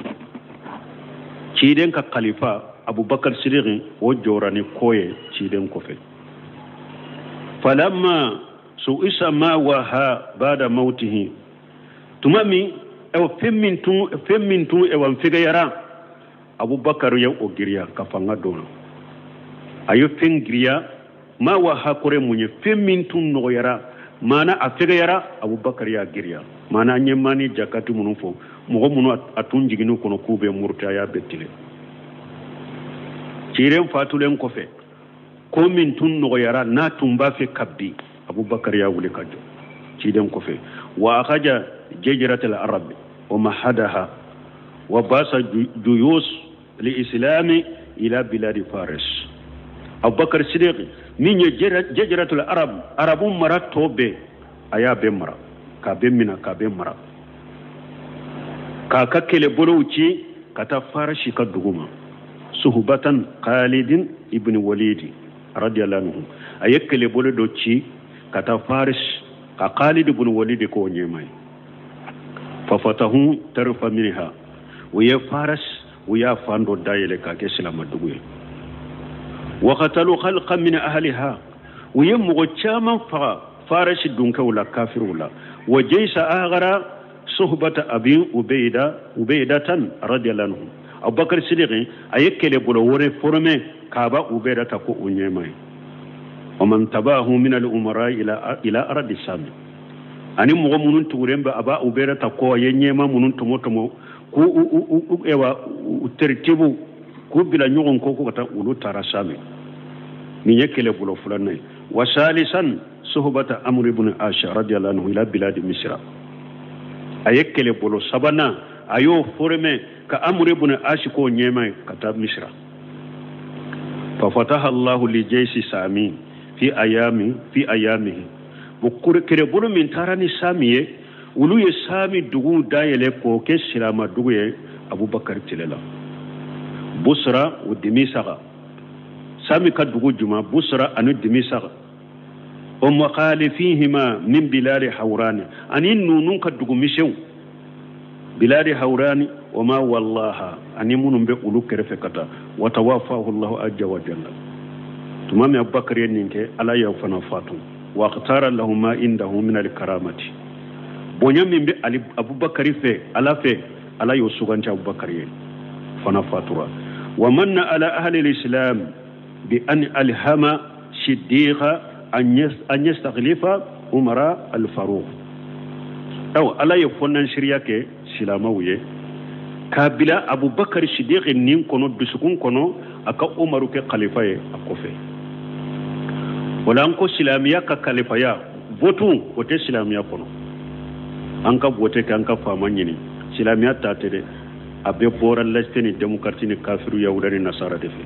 ciden ka khalifa abubakar siddiq o jorani koye ciden ko fen falamma su'isa ma wa ha bada mautihi tumami e femmintu e wan figa yara abubakar ya o giriya ka fanga dona ayo fen giriya ma wa ha kore munye femmintu no yara mana a figa yara abubakar ya giriya mana nyemani jakati munufo mogo munu atun jiginu kono kube murta ya betile ciren fatulen ko fe ko min tun no yara na tumba fe kabbi abubakar ya wuli kajo ciren ko fe wa akhaja jajratul arab wa mahadaha wa basa juyus li islami ila bilad faris abubakar siddiq min jajratul arabun mara tobe aya be mara ka be mina ka be mara ka kakkele bolowci kata farashi ka duguma suhbatan khalid ibn walid radiyallahu anhu ayekkele bolo do ci kata faris ka khalid ibn walid ko nyemay fa fatahu tarfa minha wa faras wa fando dayele ka ke silama duguye wa qatalu khalqan min ahliha wa yamgo chama fa farashi dunka wala kafirula wa jaysa aghara صحبة أبي أبيدة رضي الله عنه أبو بكر الصديق أيكل بلوري فرمه كابا أبيدة كو أنيماي ومن تبعه من الأمراء إلى أرض الشام أني مغمون تورين بأبا أبيدة كو ينيما منون تموتمو كو إيوا ترتيبو كو بلا نيون كو كتا أولو تارا شامي من يكل بلو فلاني وثالثا صحبة أمر بن عاشا رضي الله عنه إلى بلاد مصر ayekele bolo sabana ayo forme ka amre ibn ashiko nyema kata misra fa fataha allah li jaysi sami fi ayamihi bukure kere bolo min tarani samiye ulu ye sami dugu dayele ko ke silama dugu ye abubakar tilela busra wa dimisaka sami ka dugu juma busra anu dimisaka ومخالفيهما من بلاد حوران أن نونك الدقمشو بلاد حوران وما والله أن يمنون بقلوك رفقتا وتوافاه الله عز وجل تمام أبو بكر ينك على يوفنا فاتو واختار له ما عنده من الكرامة بنيامين أبو بكر على يوسوغان أبو بكر فنا فاتوا ومن على أهل الإسلام بأن ألهم صديقا أن يستغلف عمر الفاروق أو ألا يفنن شريعك سلاموية كابلا أبو بكر الصديق نين كنو بسكون كنو أكا عمر كخليفة أكوفي ولا أنكو سلامية كخليفة بوتو وتي سلامية كنو أنكا بوتي كأنكا فامانيني سلامية تاتي أبي بورا لستني ديمقراطيني كافرو يهوداني نصارى دفي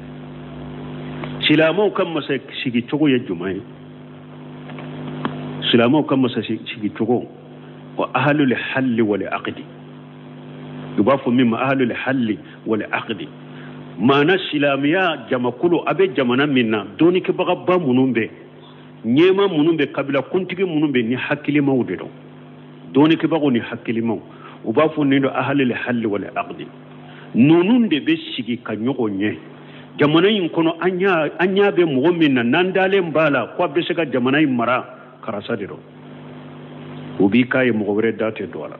سلامو كم مسا سيجي تشوكو يجمعي سلامو كم مسا سيجي تشوكو وأهل الحل والعقد يضاف مما أهل الحل والعقد ما نسلاميا جما كلو أبي جمانا منا دوني كبغبا منومبي نيما منومبي قبل كنتي منومبي ني حكيلي مودو دوني كبغو ني حكيلي مو وبافو نيدو أهل الحل والعقد نونون دي بيشيكي كنيوكو نيه jamana yin kono anya be mo minna nan dale mbala ko be sega jamana yin mara karasa diro ubi kay mo wore date dola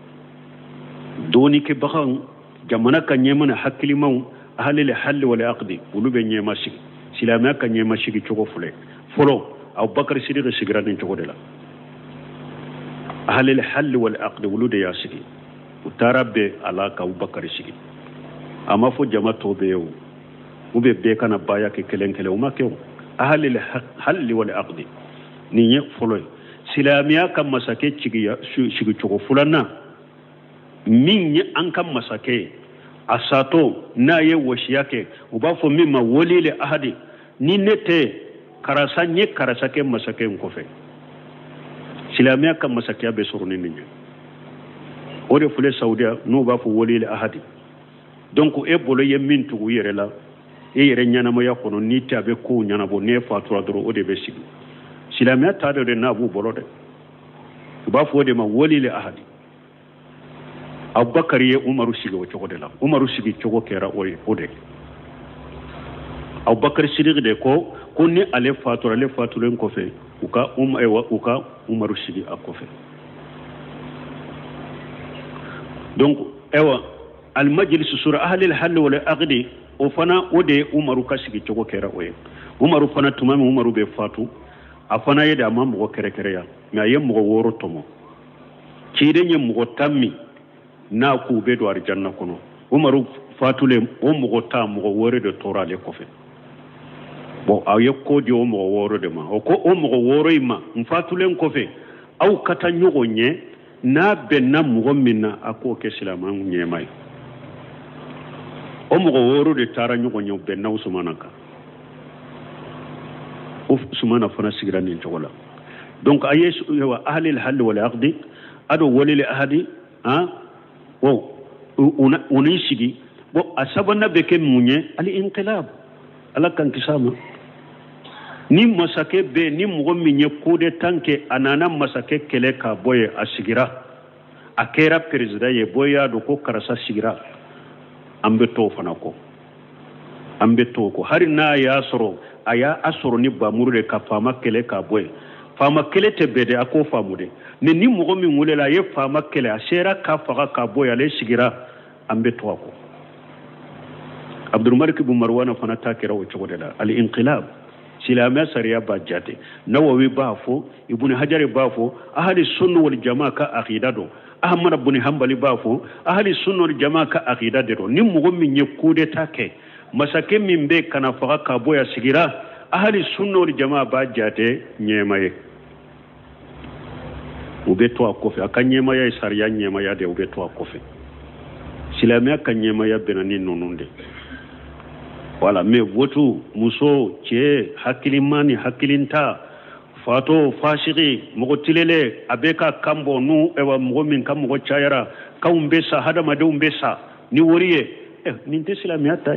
doni ke bakhan jamana kan yemana hakili maw ahli al hal wal aqdi ulube nyema shi silama kan nyema shi ki chogo fule folo abubakar siddiq sigira den chogo dela ahli al hal wal aqdi ulude ya shi utarabe alaka abubakar shi ama fo jama tobe yo ube be kana baya ke kelenkele uma ke ahli hal wal aqdi ni nyek folo silamiya kam masake chigi chogo fulana min ni an kam masake asato na ye woshi yake uba fo mimma wolile ahadi ni nete karasa nye karasake masake nkofe silamiya kam masake be soruni ni ode fule saudia no ba fo wolile ahadi donc e bolo ye min tugu yere la e yere nyana mo yakono ni tabe ko nyana bo ne fatura doro ode be sigi silamiya tade de na bu bolode ba fo de ma wolile ahadi abubakar ye umaru sigi wo chogo de la umaru sigi chogo kera ode abubakar siddiq de ko ni ale fatura ko fe uka umaru sigi akofe donc ewa al majlis sura ahli al hal wal aqdi o fana ode umaru ka sigi chogo kera oye umaru fana tumami umaru be fatu afana yeda mammo kere ya me ayem mo woro tomo cide nyem mo tammi na ku be do arjanna kono umaru fatule o mo ta mo wore de torale ko fe bo aye ko di o mo woro de ma o ko o mo woro ima mfatule ko fe au kata nyogo nye na benna mo minna ako ke silama nyemay o mo woro de tara nyogo nyo benna usmana ka usmana fana sigira ni jogola donc aye wa ahli al-hal wal aqd ado wali ahadi ha o una sigi bo asabana beke munye ali inqilab ala kan kisama ni masake be ni mugo minye kude tanke anana masake kele ka boye asigira akera president ye boya do ko karasa sigira ambe to fana ko ambe to ko hari na ya soro aya asoro ni bamurde ka fama kele ka boye fama kele te bede ako famude ni mugo min wulela ye fama kele asera ka faga ka boye ale sigira ambe to ko Abdul Malik ibn Marwan fana takira wo chogo da al inqilab silama sariya ba jate Nawawi ba fo Ibn Hajar ba fo ahli sunna wal jamaa ka aqida do Ahmad ibn Hanbali ba fo ahli sunna wal jamaa ka aqida do ni mugo min ye kude take masake min be kana faga ka boya sigira ahli sunna wal jamaa ba jate nyemaye ube to akofe akanyema ya sariya nyema ya de ube to akofe silama kanyema ya benani nonunde wala me wotu muso che hakilimani hakilinta fato fashiri mogo tilele abeka kambo nu ewa mogo min kam mogo chayara ka umbesa hada made umbesa ni woriye ninte silamiata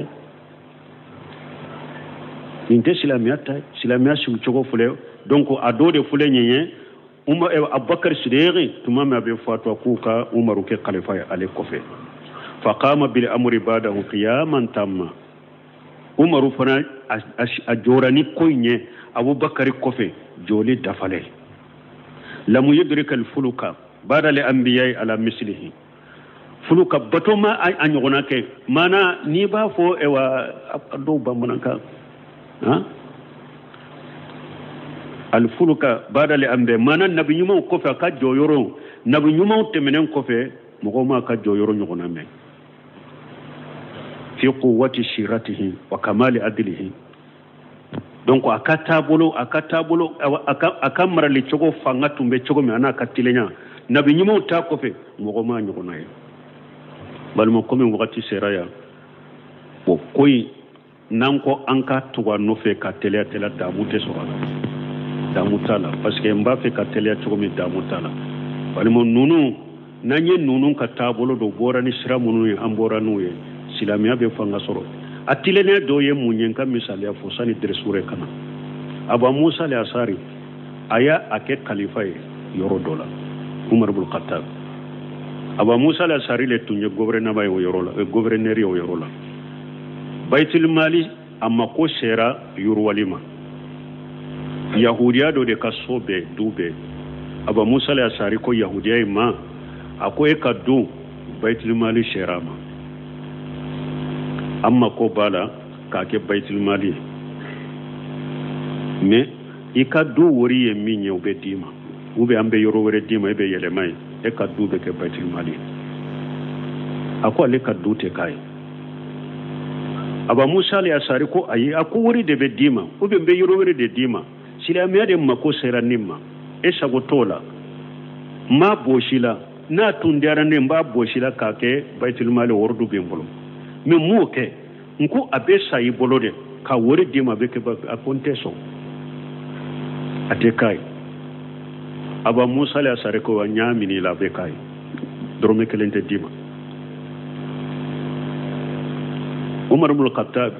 silamia su chogo fule donc adode fule nyenye Abubakar Siddiq tumama be fato kuka Umaru ke khalifa ale kofe faqama bil amri ba'dahu qiyaman tamma Umaru fana a jorani koynye Abubakar kofe joli dafale lam yudrika al fuluka bada li anbiya ala mislihi fuluka batoma anyogona ke mana ni ba fo ewa do bamunaka ha al fuluka bada li anbiya mana nabi nyuma kofe ka joyoro nabi nyuma temenen kofe mogoma ka joyoro nyogona me fi quwwati shiratihi wa kamali adlihi donc akatabolo akamara li chogo fanga tumbe chogo mi ana katilenya nabi nyimo ta ko fe mogo ma nyoko nayo balmo komi ngati seraya bo koy nanko anka tuwa no fe ka tele damute sorala damutala parce que mba fe ka tele chogo mi damutala balmo nunu nanye nunu ka tabolo do borani sira munu ambora nuye silamiya be fanga soro atilene do ye munyenka misali ya fosani dresure kana aba Musa le asari aya ake khalifa yoro dola Umar ibn Khattab aba Musa le asari le tunye gouverneur bay yorola gouverneur yorola baitul mali amma ko sera yurwalima yahudiya do de kasobe dube aba Musa le asari ko yahudiya ma akoy kaddu baitul mali sherama amma ko bala ka ke baitul mali me ikadu wori ye minye ube dima ube ambe yoro wore dima ebe yele mai e kadu be ke baitul mali akwa le kadu te kai aba Musa le asari ko ayi ako wori de be dima ube be yoro wore de dima sila me ade mako sera nimma e sagotola ma boshila na tundara ne mba boshila ka ke baitul mali wordu be mbolo me muke nku abesa yibolode ka wori dima be ke ba akonteso atekai aba Musa le asare ko wanyami ni la be kai drome kelente dima Umar ibn Khattab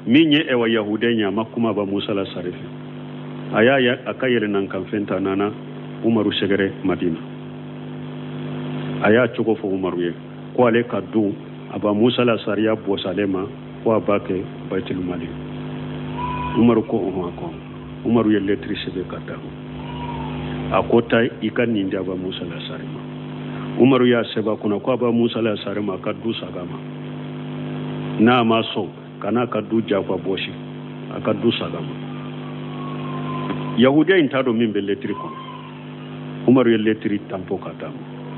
minye ewa yahudenya makuma ba Musa la sarefi aya akayele nan kan fenta nana Umaru segere Madina aya choko fo Umaru ye ko ale kaddu aba Musa la sariya bo salema ko abake baitul mali Umaru ko Umaru ye letri sebe kata akota ikani ndi aba Musa la sarima Umaru ya seba kuna ko aba Musa la sarima kaddu sagama na maso kana kaddu jafa boshi akaddu sagama yahudiya intado min be letri ko Umaru ye letri tampo kata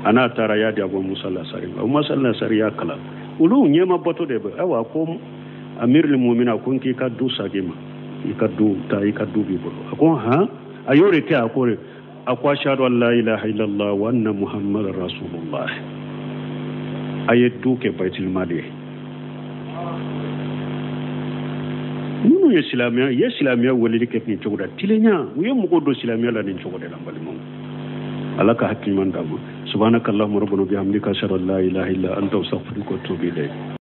ana tara ya di Abu Musa al-Ash'ari Abu Musa al-Ash'ari ya kala ulu nyema boto de ba awa ko amirul mu'mina kun ki ka du sagima ikaddu ta ikaddu bi bolo akon ha ayore ke akore akwa shahadu an la ilaha illallah wa anna muhammadar rasulullah ayeddu ke baitul mali nunu ye silamiya wali ke ni chogoda tilenya uye mugo do silamiya la ni chogoda lambali mo alaka hakki man dama subhanakallahumma rabbana bihamdika ashhadu an la ilaha illa anta astaghfiruka wa atubu ilayk